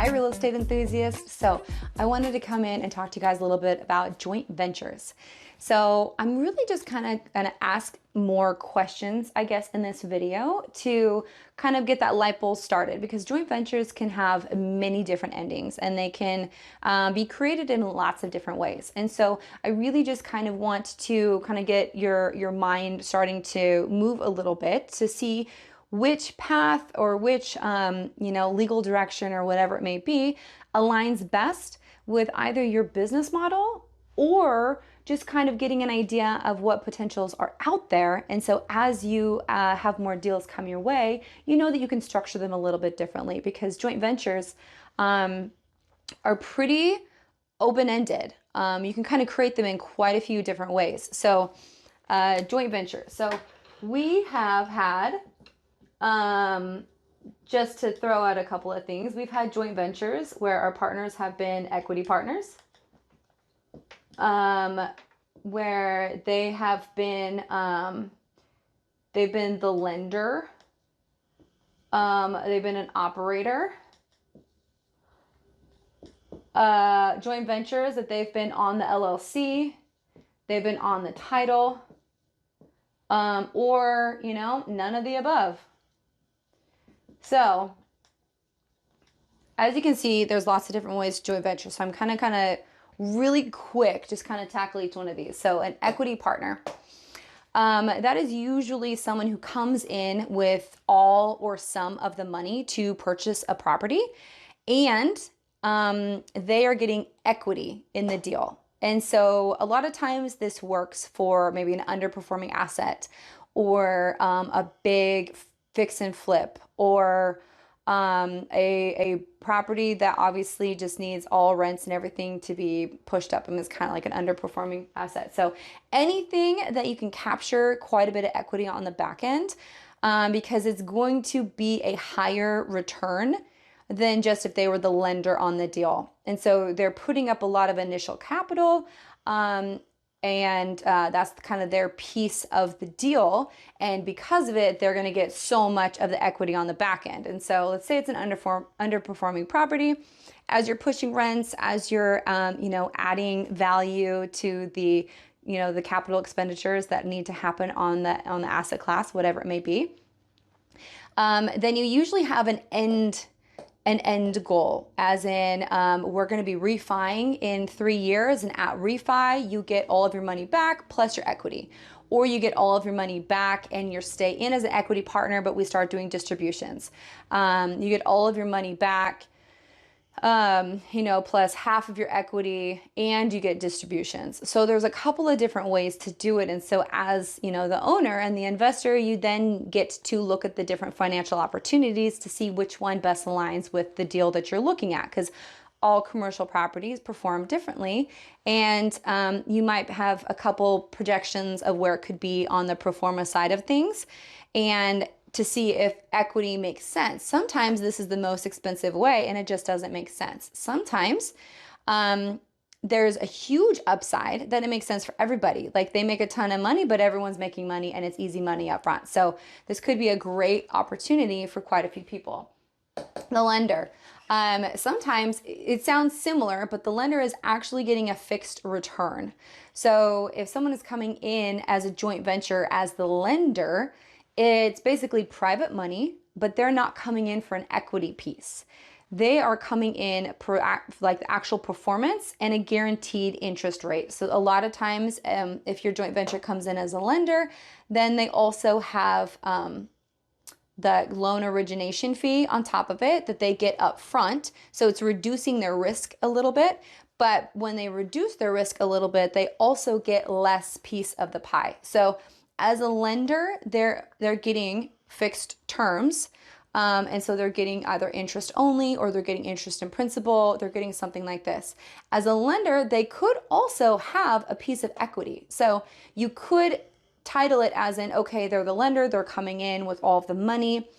Hi, real estate enthusiasts. So I wanted to come in and talk to you guys a little bit about joint ventures. So I'm really just kind of going to ask more questions, I guess, in this video to kind of get that light bulb started, because joint ventures can have many different endings and they can be created in lots of different ways. And so I really just kind of want to kind of get your mind starting to move a little bit to see which path or which legal direction or whatever it may be aligns best with either your business model or just kind of getting an idea of what potentials are out there. And so as you have more deals come your way, you know that you can structure them a little bit differently, because joint ventures are pretty open-ended. You can kind of create them in quite a few different ways. So joint venture. So we have had, just to throw out a couple of things, we've had joint ventures where our partners have been equity partners, where they have been, they've been the lender, they've been an operator, joint ventures that they've been on the LLC, they've been on the title, or, none of the above. So as you can see, there's lots of different ways to joint venture. So I'm kind of really quick, just kind of tackle each one of these. So an equity partner, that is usually someone who comes in with all or some of the money to purchase a property, and they are getting equity in the deal. And so a lot of times this works for maybe an underperforming asset, or a big fix and flip, or a property that obviously just needs all rents and everything to be pushed up and is kind of like an underperforming asset. So anything that you can capture quite a bit of equity on the back end, because it's going to be a higher return than just if they were the lender on the deal. And so they're putting up a lot of initial capital, and that's kind of their piece of the deal. And because of it, they're going to get so much of the equity on the back end. And so let's say it's an underperforming property. As you're pushing rents, as you're adding value to the the capital expenditures that need to happen on the asset class, whatever it may be, then you usually have an end goal, as in we're going to be refining in 3 years, and at refi you get all of your money back plus your equity, or you get all of your money back and you stay in as an equity partner, but we start doing distributions. You get all of your money back, plus half of your equity, and you get distributions. So there's a couple of different ways to do it. And so as, the owner and the investor, you then get to look at the different financial opportunities to see which one best aligns with the deal that you're looking at, because all commercial properties perform differently. And you might have a couple projections of where it could be on the pro forma side of things, and to see if equity makes sense. Sometimes this is the most expensive way and it just doesn't make sense. Sometimes there's a huge upside that it makes sense for everybody. Like they make a ton of money, but everyone's making money and it's easy money up front. So this could be a great opportunity for quite a few people. The lender. Sometimes it sounds similar, but the lender is actually getting a fixed return. So if someone is coming in as a joint venture as the lender, it's basically private money, but they're not coming in for an equity piece. They are coming in for like the actual performance and a guaranteed interest rate. So a lot of times, if your joint venture comes in as a lender, then they also have the loan origination fee on top of it that they get up front. So it's reducing their risk a little bit. But when they reduce their risk a little bit, they also get less piece of the pie. So as a lender, they're getting fixed terms. And so they're getting either interest only, or they're getting interest in principal. They're getting something like this. As a lender, they could also have a piece of equity. So you could title it as in, okay, they're the lender, they're coming in with all of the money.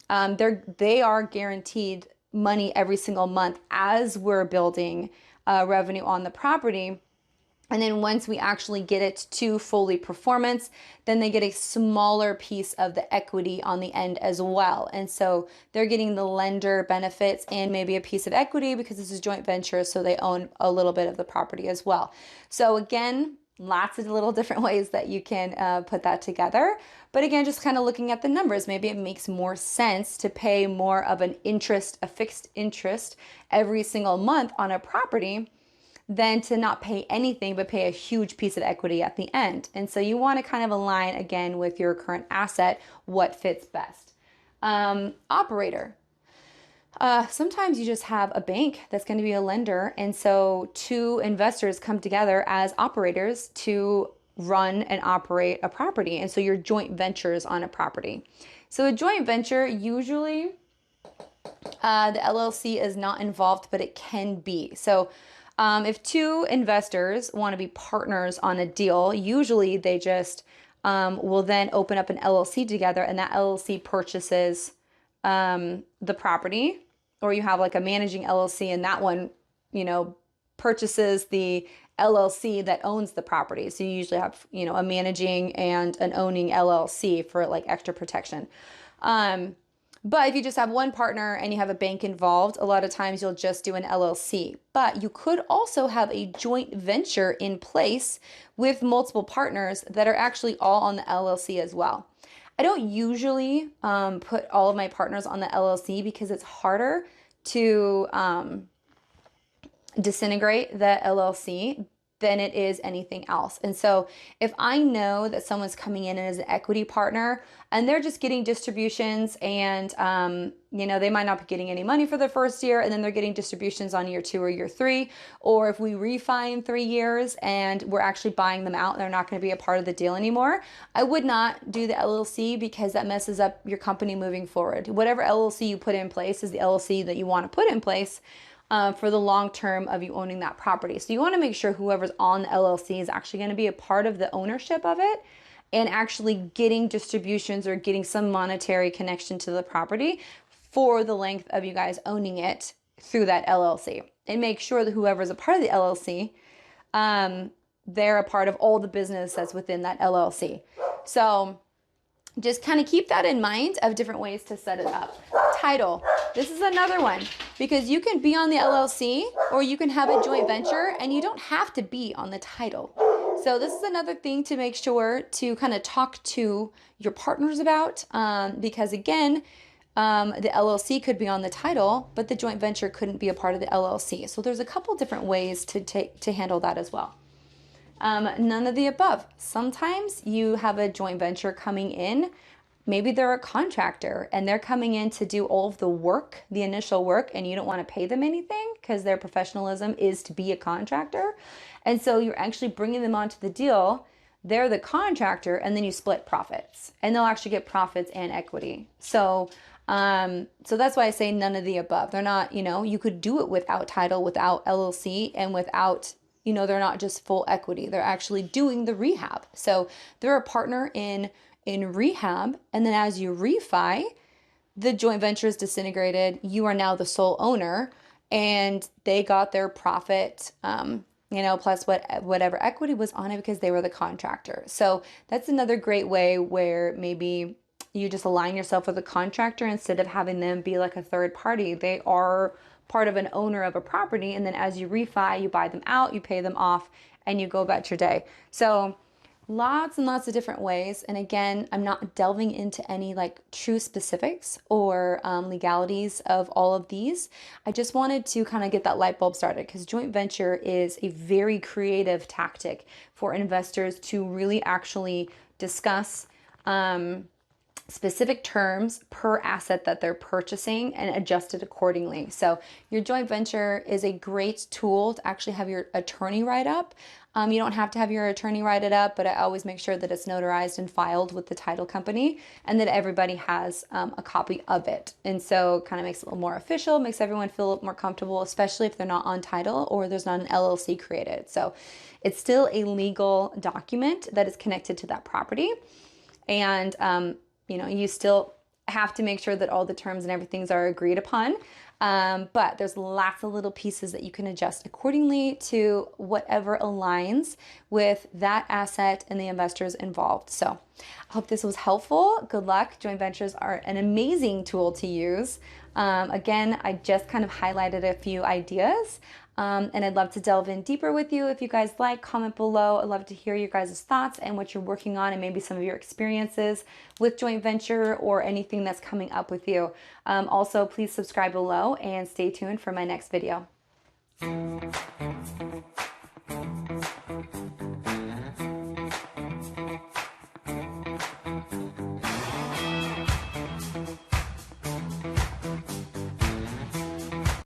They are guaranteed money every single month as we're building revenue on the property. And then once we actually get it to fully performance, then they get a smaller piece of the equity on the end as well. And so they're getting the lender benefits and maybe a piece of equity because this is joint venture, so they own a little bit of the property as well. So again, lots of little different ways that you can put that together. But again, just kind of looking at the numbers, maybe it makes more sense to pay more of an interest, a fixed interest every single month on a property than to not pay anything but pay a huge piece of equity at the end. And so you want to kind of align again with your current asset, what fits best. Operator. Sometimes you just have a bank that's going to be a lender. And so two investors come together as operators to run and operate a property. And so you're joint ventures on a property. So a joint venture, usually the LLC is not involved, but it can be. So if two investors want to be partners on a deal, usually they just will then open up an LLC together, and that LLC purchases the property, or you have like a managing LLC, and that one, purchases the LLC that owns the property. So you usually have, a managing and an owning LLC for like extra protection. But if you just have one partner and you have a bank involved, a lot of times you'll just do an LLC. But you could also have a joint venture in place with multiple partners that are actually all on the LLC as well. I don't usually put all of my partners on the LLC because it's harder to disintegrate the LLC than it is anything else. And so if I know that someone's coming in as an equity partner and they're just getting distributions and, they might not be getting any money for the first year, and then they're getting distributions on year 2 or year 3, or if we refi in 3 years and we're actually buying them out and they're not going to be a part of the deal anymore, I would not do the LLC because that messes up your company moving forward. Whatever LLC you put in place is the LLC that you want to put in place for the long term of you owning that property. So you want to make sure whoever's on the LLC is actually going to be a part of the ownership of it and actually getting distributions or getting some monetary connection to the property for the length of you guys owning it through that LLC. And make sure that whoever's a part of the LLC, they're a part of all the business that's within that LLC. So just kind of keep that in mind of different ways to set it up. Title. This is another one because you can be on the LLC or you can have a joint venture and you don't have to be on the title. So this is another thing to make sure to kind of talk to your partners about because again, the LLC could be on the title, but the joint venture couldn't be a part of the LLC. So there's a couple different ways to handle that as well. None of the above. Sometimes you have a joint venture coming in. Maybe they're a contractor and they're coming in to do all of the work, the initial work, and you don't want to pay them anything because their professionalism is to be a contractor. And so you're actually bringing them onto the deal. They're the contractor, and then you split profits, and they'll actually get profits and equity. So that's why I say none of the above. They're not, you could do it without title, without LLC, and without, they're not just full equity. They're actually doing the rehab. So they're a partner in rehab, and then as you refi, the joint venture is disintegrated. You are now the sole owner, and they got their profit, plus whatever equity was on it because they were the contractor. So that's another great way where maybe you just align yourself with a contractor instead of having them be like a third party. They are part of an owner of a property, and then as you refi, you buy them out, you pay them off, and you go about your day. So lots and lots of different ways. And again, I'm not delving into any like true specifics or legalities of all of these. I just wanted to kind of get that light bulb started because joint venture is a very creative tactic for investors to really actually discuss specific terms per asset that they're purchasing and adjust it accordingly. So your joint venture is a great tool to actually have your attorney write up. You don't have to have your attorney write it up, but I always make sure that it's notarized and filed with the title company and that everybody has a copy of it. And so it kind of makes it a little more official, makes everyone feel more comfortable, especially if they're not on title or there's not an LLC created. So it's still a legal document that is connected to that property. And you still have to make sure that all the terms and everything are agreed upon. But there's lots of little pieces that you can adjust accordingly to whatever aligns with that asset and the investors involved. So I hope this was helpful. Good luck. Joint ventures are an amazing tool to use. Again, I just kind of highlighted a few ideas. And I'd love to delve in deeper with you. If you guys like, comment below. I'd love to hear your guys' thoughts and what you're working on and maybe some of your experiences with joint venture or anything that's coming up with you. Also, please subscribe below and stay tuned for my next video.